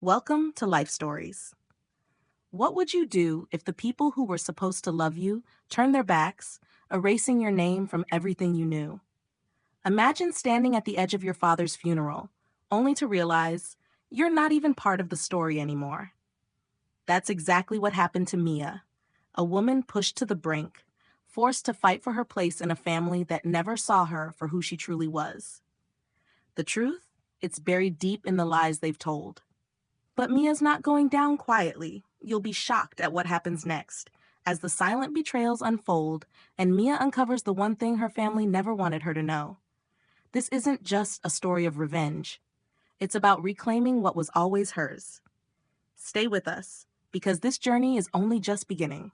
Welcome to Life Stories. What would you do if the people who were supposed to love you turned their backs, erasing your name from everything you knew? Imagine standing at the edge of your father's funeral, only to realize you're not even part of the story anymore. That's exactly what happened to Mia, a woman pushed to the brink, forced to fight for her place in a family that never saw her for who she truly was. The truth? It's buried deep in the lies they've told. But Mia's not going down quietly. You'll be shocked at what happens next, as the silent betrayals unfold and Mia uncovers the one thing her family never wanted her to know. This isn't just a story of revenge. It's about reclaiming what was always hers. Stay with us, because this journey is only just beginning.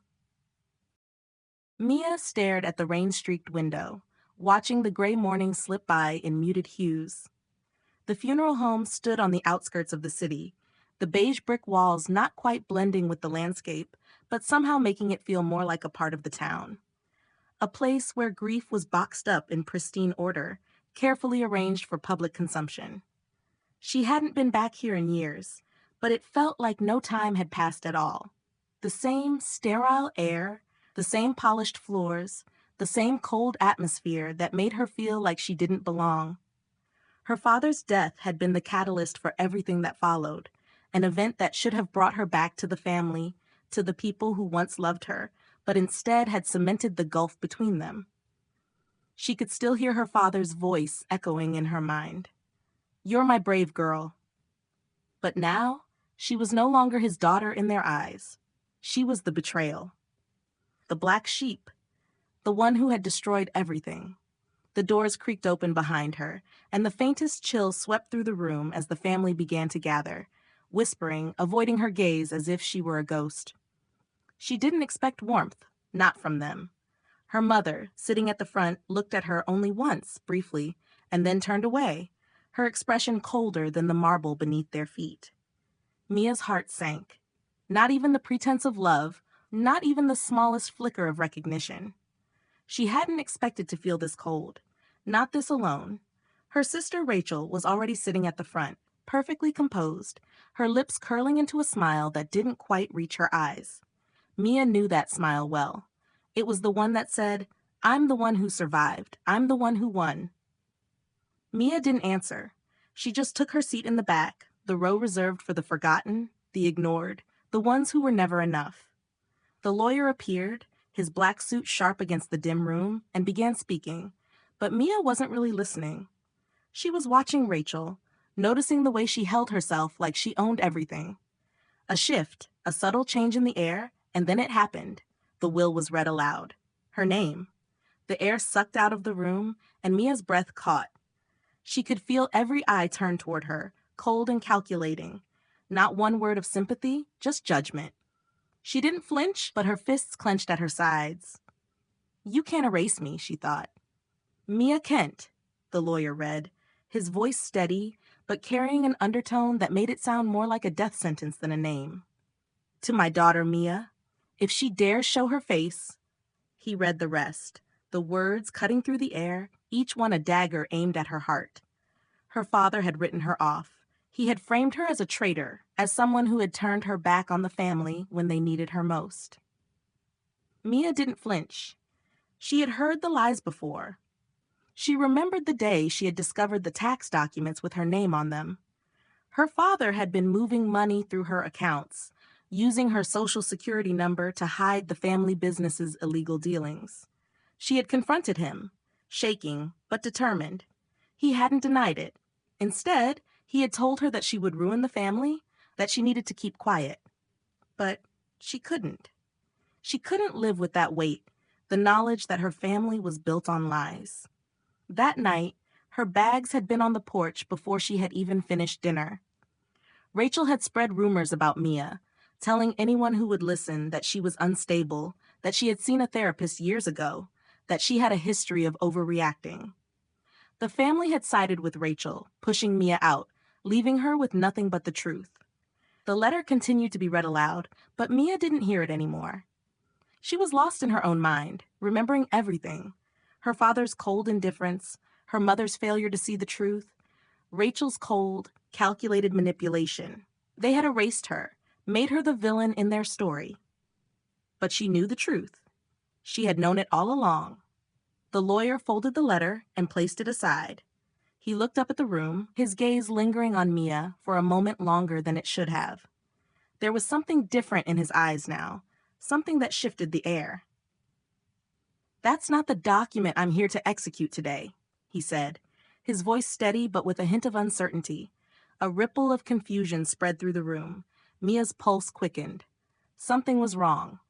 Mia stared at the rain-streaked window, watching the gray morning slip by in muted hues. The funeral home stood on the outskirts of the city, the beige brick walls not quite blending with the landscape, but somehow making it feel more like a part of the town. A place where grief was boxed up in pristine order, carefully arranged for public consumption. She hadn't been back here in years, but it felt like no time had passed at all. The same sterile air, the same polished floors, the same cold atmosphere that made her feel like she didn't belong. Her father's death had been the catalyst for everything that followed, an event that should have brought her back to the family, to the people who once loved her, but instead had cemented the gulf between them. She could still hear her father's voice echoing in her mind. "You're my brave girl." But now, she was no longer his daughter in their eyes. She was the betrayal. The black sheep, the one who had destroyed everything. The doors creaked open behind her, and the faintest chill swept through the room as the family began to gather, whispering, avoiding her gaze as if she were a ghost. She didn't expect warmth, not from them. Her mother, sitting at the front, looked at her only once, briefly, and then turned away, her expression colder than the marble beneath their feet. Mia's heart sank. Not even the pretense of love, not even the smallest flicker of recognition. She hadn't expected to feel this cold. Not this alone. Her sister Rachel was already sitting at the front, perfectly composed, her lips curling into a smile that didn't quite reach her eyes. Mia knew that smile well. It was the one that said, "I'm the one who survived. I'm the one who won." Mia didn't answer. She just took her seat in the back, the row reserved for the forgotten, the ignored, the ones who were never enough. The lawyer appeared, his black suit sharp against the dim room, and began speaking, but Mia wasn't really listening. She was watching Rachel, noticing the way she held herself like she owned everything. A shift, a subtle change in the air, and then it happened. The will was read aloud. Her name. The air sucked out of the room, and Mia's breath caught. She could feel every eye turn toward her, cold and calculating. Not one word of sympathy, just judgment. She didn't flinch, but her fists clenched at her sides. "You can't erase me," she thought. "Mia Kent," the lawyer read, his voice steady, but carrying an undertone that made it sound more like a death sentence than a name. "To my daughter Mia, if she dares show her face." He read the rest, the words cutting through the air, each one a dagger aimed at her heart. Her father had written her off. He had framed her as a traitor, as someone who had turned her back on the family when they needed her most. Mia didn't flinch. She had heard the lies before. She remembered the day she had discovered the tax documents with her name on them. Her father had been moving money through her accounts, using her social security number to hide the family business's illegal dealings. She had confronted him, shaking but determined. He hadn't denied it. Instead, he had told her that she would ruin the family, that she needed to keep quiet. But she couldn't. She couldn't live with that weight, the knowledge that her family was built on lies. That night, her bags had been on the porch before she had even finished dinner. Rachel had spread rumors about Mia, telling anyone who would listen that she was unstable, that she had seen a therapist years ago, that she had a history of overreacting. The family had sided with Rachel, pushing Mia out, leaving her with nothing but the truth. The letter continued to be read aloud, but Mia didn't hear it anymore. She was lost in her own mind, remembering everything. Her father's cold indifference, her mother's failure to see the truth, Rachel's cold, calculated manipulation. They had erased her, made her the villain in their story. But she knew the truth. She had known it all along. The lawyer folded the letter and placed it aside. He looked up at the room, his gaze lingering on Mia for a moment longer than it should have. There was something different in his eyes now, something that shifted the air. "That's not the document I'm here to execute today," he said, his voice steady but with a hint of uncertainty. A ripple of confusion spread through the room. Mia's pulse quickened. Something was wrong.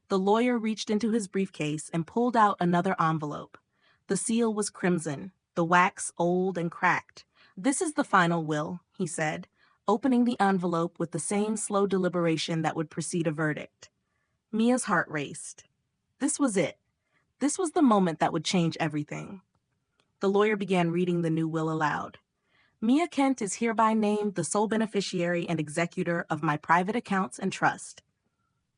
The lawyer reached into his briefcase and pulled out another envelope. The seal was crimson, the wax old and cracked. "This is the final will," he said, opening the envelope with the same slow deliberation that would precede a verdict. Mia's heart raced. This was it. This was the moment that would change everything. The lawyer began reading the new will aloud. "Mia Kent is hereby named the sole beneficiary and executor of my private accounts and trust."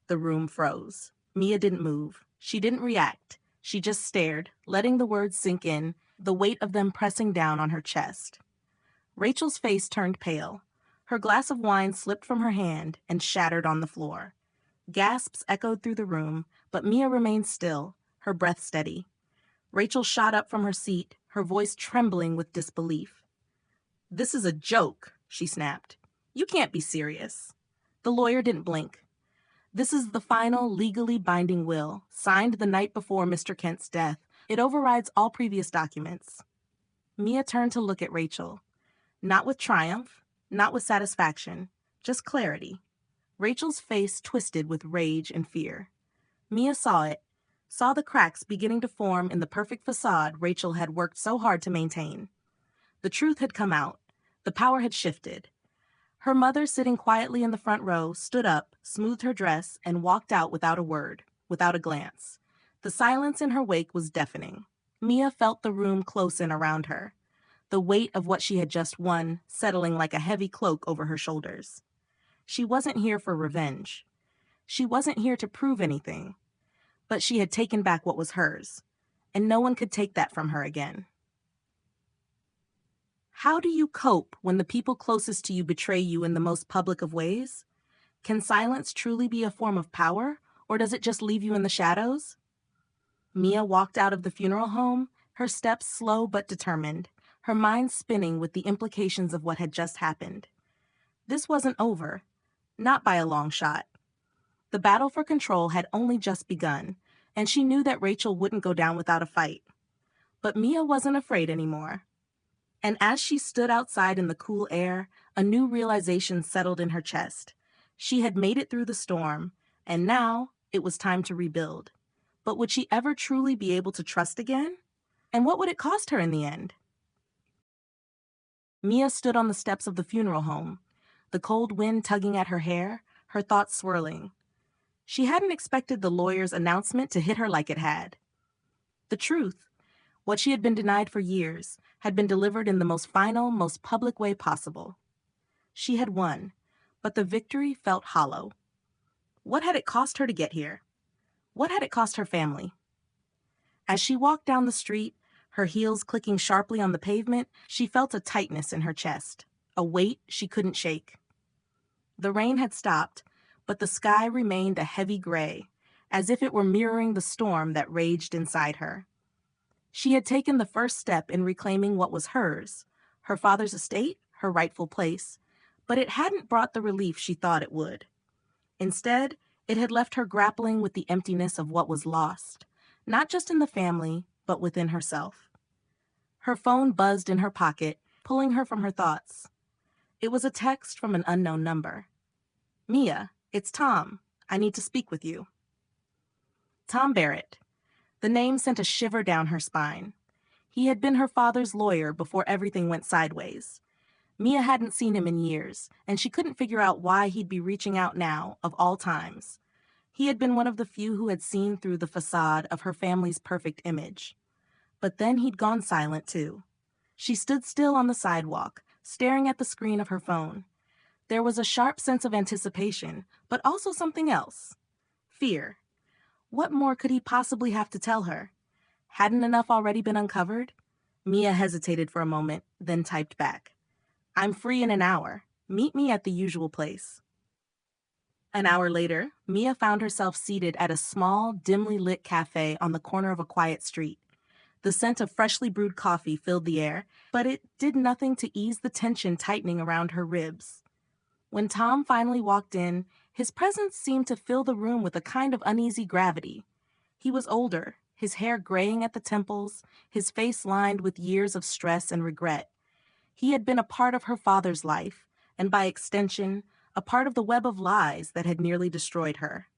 The room froze. Mia didn't move. She didn't react. She just stared, letting the words sink in, the weight of them pressing down on her chest. Rachel's face turned pale. Her glass of wine slipped from her hand and shattered on the floor. Gasps echoed through the room, but Mia remained still, her breath steady. Rachel shot up from her seat, her voice trembling with disbelief. "This is a joke," she snapped. "You can't be serious." The lawyer didn't blink. "This is the final, legally binding will, signed the night before Mr. Kent's death. It overrides all previous documents." Mia turned to look at Rachel. Not with triumph, not with satisfaction, just clarity. Rachel's face twisted with rage and fear. Mia saw it, saw the cracks beginning to form in the perfect facade Rachel had worked so hard to maintain. The truth had come out. The power had shifted. Her mother, sitting quietly in the front row, stood up, smoothed her dress, and walked out without a word, without a glance. The silence in her wake was deafening. Mia felt the room close in around her, the weight of what she had just won settling like a heavy cloak over her shoulders. She wasn't here for revenge. She wasn't here to prove anything. But she had taken back what was hers, and no one could take that from her again. How do you cope when the people closest to you betray you in the most public of ways? Can silence truly be a form of power, or does it just leave you in the shadows? Mia walked out of the funeral home, her steps slow but determined, her mind spinning with the implications of what had just happened. This wasn't over, not by a long shot. The battle for control had only just begun, and she knew that Rachel wouldn't go down without a fight. But Mia wasn't afraid anymore. And as she stood outside in the cool air, a new realization settled in her chest. She had made it through the storm, and now it was time to rebuild. But would she ever truly be able to trust again? And what would it cost her in the end? Mia stood on the steps of the funeral home, the cold wind tugging at her hair, her thoughts swirling. She hadn't expected the lawyer's announcement to hit her like it had. The truth, what she had been denied for years, had been delivered in the most final, most public way possible. She had won, but the victory felt hollow. What had it cost her to get here? What had it cost her family? As she walked down the street, her heels clicking sharply on the pavement, she felt a tightness in her chest, a weight she couldn't shake. The rain had stopped, but the sky remained a heavy gray, as if it were mirroring the storm that raged inside her. She had taken the first step in reclaiming what was hers, her father's estate, her rightful place, but it hadn't brought the relief she thought it would. Instead, it had left her grappling with the emptiness of what was lost, not just in the family, but within herself. Her phone buzzed in her pocket, pulling her from her thoughts. It was a text from an unknown number. "Mia, it's Tom. I need to speak with you." Tom Barrett. The name sent a shiver down her spine. He had been her father's lawyer before everything went sideways. Mia hadn't seen him in years, and she couldn't figure out why he'd be reaching out now, of all times. He had been one of the few who had seen through the facade of her family's perfect image. But then he'd gone silent, too. She stood still on the sidewalk, staring at the screen of her phone. There was a sharp sense of anticipation, but also something else. Fear. What more could he possibly have to tell her? Hadn't enough already been uncovered? Mia hesitated for a moment, then typed back. "I'm free in an hour. Meet me at the usual place. An hour later, Mia found herself seated at a small, dimly lit cafe on the corner of a quiet street. The scent of freshly brewed coffee filled the air, but it did nothing to ease the tension tightening around her ribs. When Tom finally walked in, his presence seemed to fill the room with a kind of uneasy gravity. He was older, his hair graying at the temples, his face lined with years of stress and regret. He had been a part of her father's life, and by extension, a part of the web of lies that had nearly destroyed her.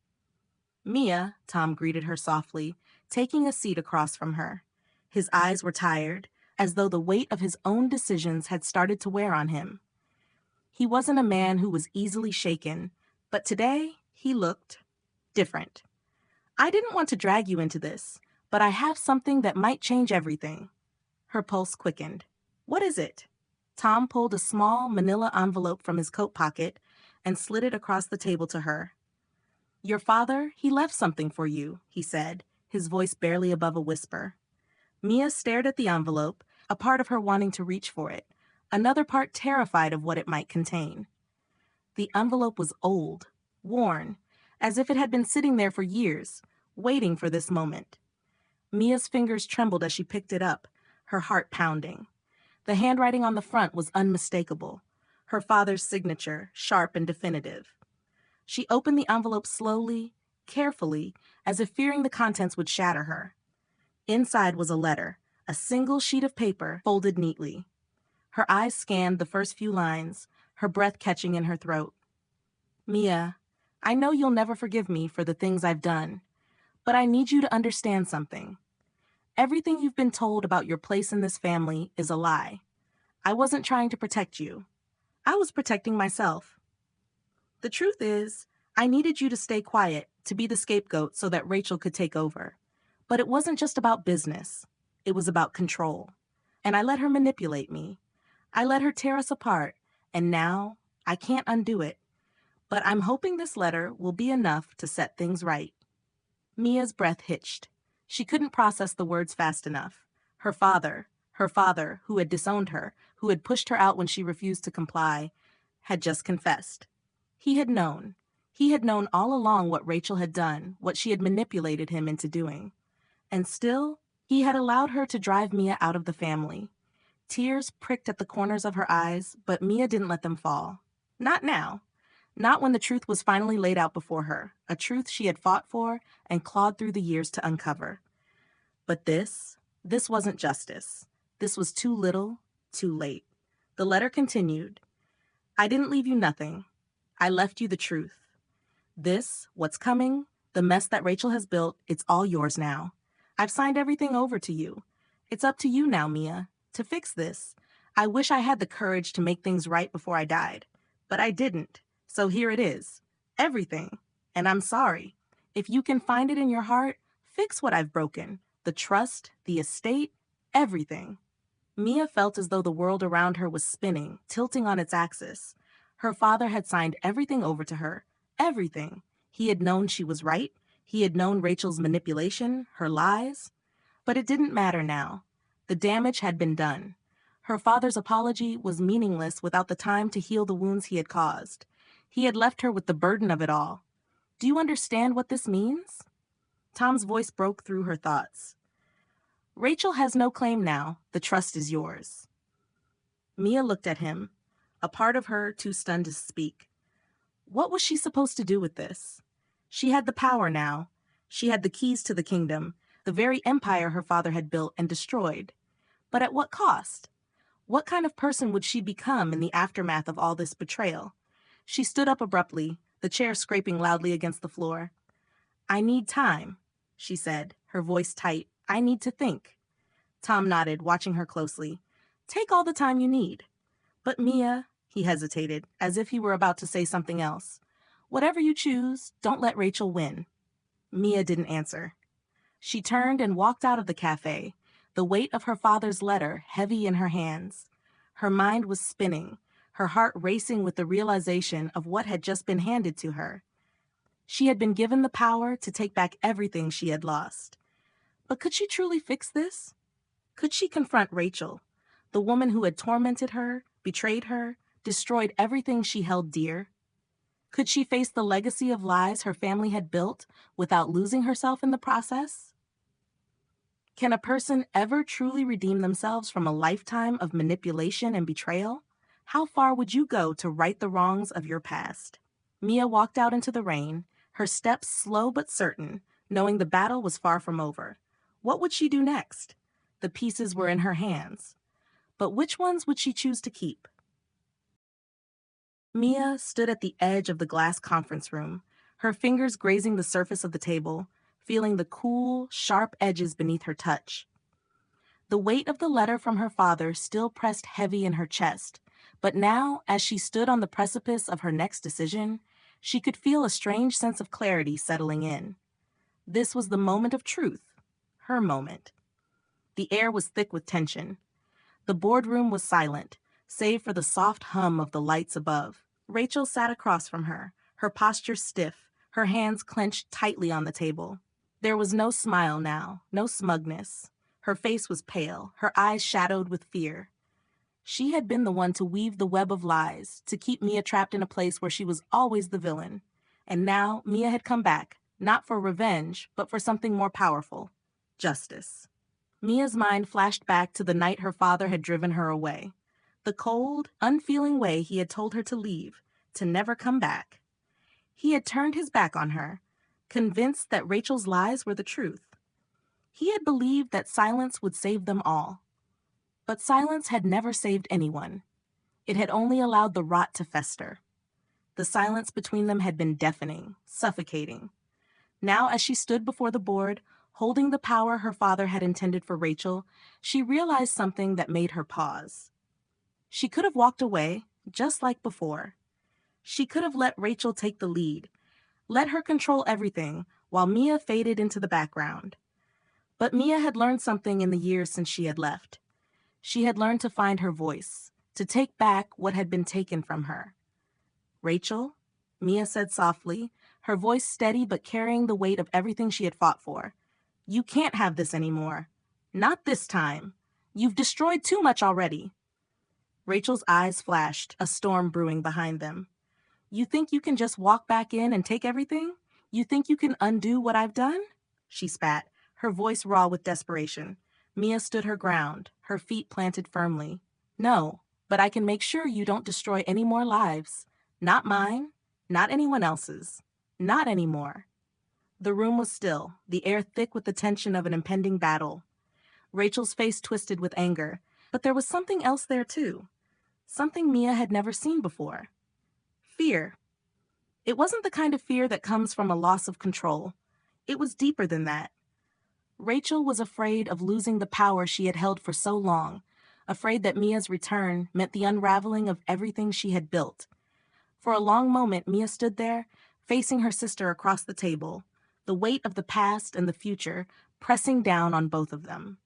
Mia, Tom greeted her softly, taking a seat across from her. His eyes were tired, as though the weight of his own decisions had started to wear on him. He wasn't a man who was easily shaken, but today he looked different. I didn't want to drag you into this, but I have something that might change everything. Her pulse quickened. What is it? Tom pulled a small manila envelope from his coat pocket and slid it across the table to her. Your father, he left something for you, he said, his voice barely above a whisper. Mia stared at the envelope, a part of her wanting to reach for it, another part terrified of what it might contain. The envelope was old, worn, as if it had been sitting there for years, waiting for this moment. Mia's fingers trembled as she picked it up, her heart pounding. The handwriting on the front was unmistakable, her father's signature, sharp and definitive. She opened the envelope slowly, carefully, as if fearing the contents would shatter her. Inside was a letter, a single sheet of paper folded neatly. Her eyes scanned the first few lines, her breath catching in her throat. Mia, I know you'll never forgive me for the things I've done, but I need you to understand something. Everything you've been told about your place in this family is a lie. I wasn't trying to protect you. I was protecting myself. The truth is, I needed you to stay quiet, to be the scapegoat so that Rachel could take over. But it wasn't just about business. It was about control. And I let her manipulate me. I let her tear us apart, and now I can't undo it. But I'm hoping this letter will be enough to set things right. Mia's breath hitched. She couldn't process the words fast enough. Her father, who had disowned her, who had pushed her out when she refused to comply, had just confessed. He had known. He had known all along what Rachel had done, what she had manipulated him into doing. And still, he had allowed her to drive Mia out of the family. Tears pricked at the corners of her eyes, but Mia didn't let them fall. Not now. Not when the truth was finally laid out before her, a truth she had fought for and clawed through the years to uncover. But this wasn't justice. This was too little, too late. The letter continued. I didn't leave you nothing. I left you the truth. This, what's coming, the mess that Rachel has built, it's all yours now. I've signed everything over to you. It's up to you now, Mia, to fix this. I wish I had the courage to make things right before I died, but I didn't. So here it is. Everything. And I'm sorry. If you can find it in your heart, fix what I've broken. The trust, the estate, everything. Mia felt as though the world around her was spinning, tilting on its axis. Her father had signed everything over to her. Everything. He had known she was right. He had known Rachel's manipulation, her lies. But it didn't matter now. The damage had been done. Her father's apology was meaningless without the time to heal the wounds he had caused. He had left her with the burden of it all. Do you understand what this means? Tom's voice broke through her thoughts. Rachel has no claim now. The trust is yours. Mia looked at him, a part of her too stunned to speak. What was she supposed to do with this? She had the power now. She had the keys to the kingdom, the very empire her father had built and destroyed. But at what cost? What kind of person would she become in the aftermath of all this betrayal? She stood up abruptly, the chair scraping loudly against the floor. I need time, she said, her voice tight. I need to think. Tom nodded, watching her closely. Take all the time you need. But Mia, he hesitated, as if he were about to say something else. Whatever you choose, don't let Rachel win. Mia didn't answer. She turned and walked out of the cafe, the weight of her father's letter heavy in her hands. Her mind was spinning, her heart racing with the realization of what had just been handed to her. She had been given the power to take back everything she had lost. But could she truly fix this? Could she confront Rachel, the woman who had tormented her, betrayed her, destroyed everything she held dear? Could she face the legacy of lies her family had built without losing herself in the process? Can a person ever truly redeem themselves from a lifetime of manipulation and betrayal? How far would you go to right the wrongs of your past? Mia walked out into the rain, her steps slow but certain, knowing the battle was far from over. What would she do next? The pieces were in her hands. But which ones would she choose to keep? Mia stood at the edge of the glass conference room, her fingers grazing the surface of the table, feeling the cool, sharp edges beneath her touch. The weight of the letter from her father still pressed heavy in her chest, but now, as she stood on the precipice of her next decision, she could feel a strange sense of clarity settling in. This was the moment of truth, her moment. The air was thick with tension. The boardroom was silent, save for the soft hum of the lights above. Rachel sat across from her posture stiff, her hands clenched tightly on the table. There was no smile now, no smugness. Her face was pale, her eyes shadowed with fear. She had been the one to weave the web of lies, to keep Mia trapped in a place where she was always the villain. And now Mia had come back, not for revenge, but for something more powerful: justice. Mia's mind flashed back to the night her father had driven her away. The cold, unfeeling way he had told her to leave, to never come back. He had turned his back on her, convinced that Rachel's lies were the truth. He had believed that silence would save them all. But silence had never saved anyone. It had only allowed the rot to fester. The silence between them had been deafening, suffocating. Now, as she stood before the board, holding the power her father had intended for Rachel, she realized something that made her pause. She could have walked away, just like before. She could have let Rachel take the lead, let her control everything, while Mia faded into the background. But Mia had learned something in the years since she had left. She had learned to find her voice, to take back what had been taken from her. "Rachel," Mia said softly, her voice steady but carrying the weight of everything she had fought for. "You can't have this anymore. Not this time. You've destroyed too much already." Rachel's eyes flashed, a storm brewing behind them. "You think you can just walk back in and take everything? You think you can undo what I've done?" She spat, her voice raw with desperation. Mia stood her ground, her feet planted firmly. "No, but I can make sure you don't destroy any more lives. Not mine, not anyone else's. Not anymore." The room was still, the air thick with the tension of an impending battle. Rachel's face twisted with anger, but there was something else there too. Something Mia had never seen before. Fear. It wasn't the kind of fear that comes from a loss of control. It was deeper than that. Rachel was afraid of losing the power she had held for so long, afraid that Mia's return meant the unraveling of everything she had built. For a long moment, Mia stood there, facing her sister across the table, the weight of the past and the future pressing down on both of them.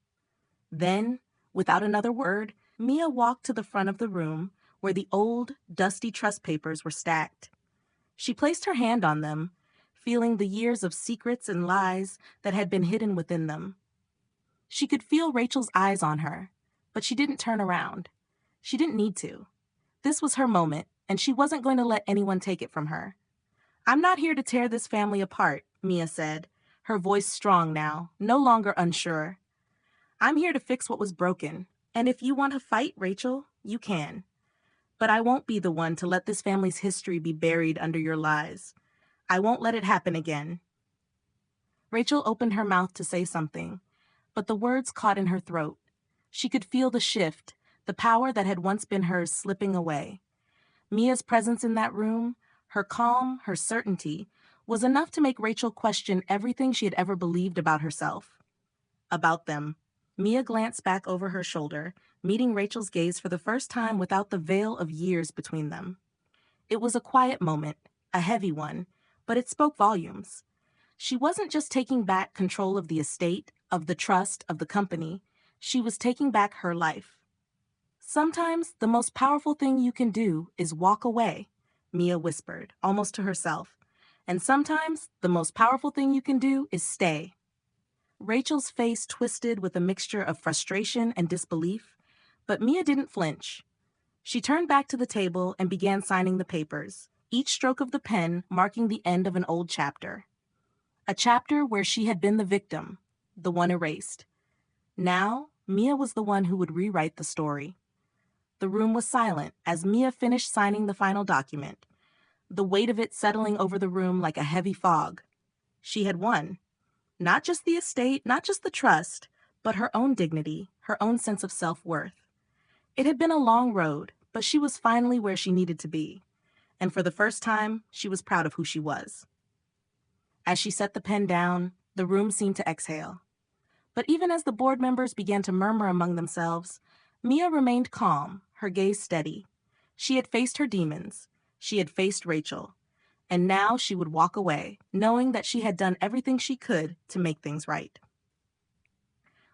Then, without another word, Mia walked to the front of the room where the old, dusty trust papers were stacked. She placed her hand on them, feeling the years of secrets and lies that had been hidden within them. She could feel Rachel's eyes on her, but she didn't turn around. She didn't need to. This was her moment, and she wasn't going to let anyone take it from her. "I'm not here to tear this family apart," Mia said, her voice strong now, no longer unsure. "I'm here to fix what was broken, and if you want to fight, Rachel, you can. But I won't be the one to let this family's history be buried under your lies. I won't let it happen again." Rachel opened her mouth to say something, but the words caught in her throat. She could feel the shift, the power that had once been hers slipping away. Mia's presence in that room, her calm, her certainty, was enough to make Rachel question everything she had ever believed about herself. About them. Mia glanced back over her shoulder, meeting Rachel's gaze for the first time without the veil of years between them. It was a quiet moment, a heavy one, but it spoke volumes. She wasn't just taking back control of the estate, of the trust, of the company. She was taking back her life. "Sometimes the most powerful thing you can do is walk away," Mia whispered, almost to herself. "And sometimes the most powerful thing you can do is stay." Rachel's face twisted with a mixture of frustration and disbelief, but Mia didn't flinch. She turned back to the table and began signing the papers, each stroke of the pen marking the end of an old chapter. A chapter where she had been the victim, the one erased. Now, Mia was the one who would rewrite the story. The room was silent as Mia finished signing the final document, the weight of it settling over the room like a heavy fog. She had won. Not just the estate, not just the trust, but her own dignity, her own sense of self-worth. It had been a long road, but she was finally where she needed to be. And for the first time, she was proud of who she was. As she set the pen down, the room seemed to exhale. But even as the board members began to murmur among themselves, Mia remained calm, her gaze steady. She had faced her demons. She had faced Rachel. And now she would walk away, knowing that she had done everything she could to make things right.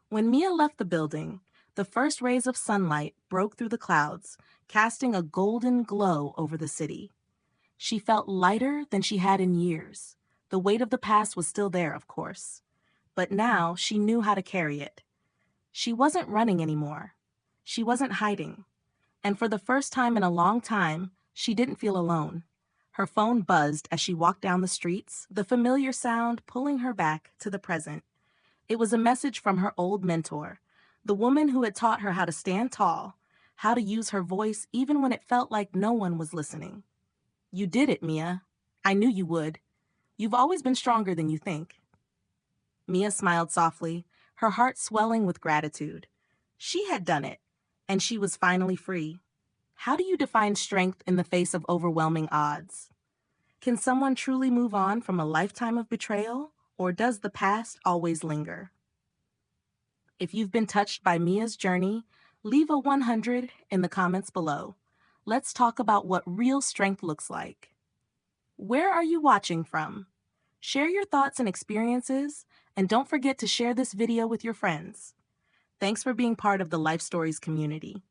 When Mia left the building, the first rays of sunlight broke through the clouds, casting a golden glow over the city. She felt lighter than she had in years. The weight of the past was still there, of course. But now she knew how to carry it. She wasn't running anymore. She wasn't hiding. And for the first time in a long time, she didn't feel alone. Her phone buzzed as she walked down the streets, the familiar sound pulling her back to the present. It was a message from her old mentor, the woman who had taught her how to stand tall, how to use her voice even when it felt like no one was listening. "You did it, Mia. I knew you would. You've always been stronger than you think." Mia smiled softly, her heart swelling with gratitude. She had done it, and she was finally free. How do you define strength in the face of overwhelming odds? Can someone truly move on from a lifetime of betrayal, or does the past always linger? If you've been touched by Mia's journey, leave a 100 in the comments below. Let's talk about what real strength looks like. Where are you watching from? Share your thoughts and experiences, and don't forget to share this video with your friends. Thanks for being part of the Life Stories community.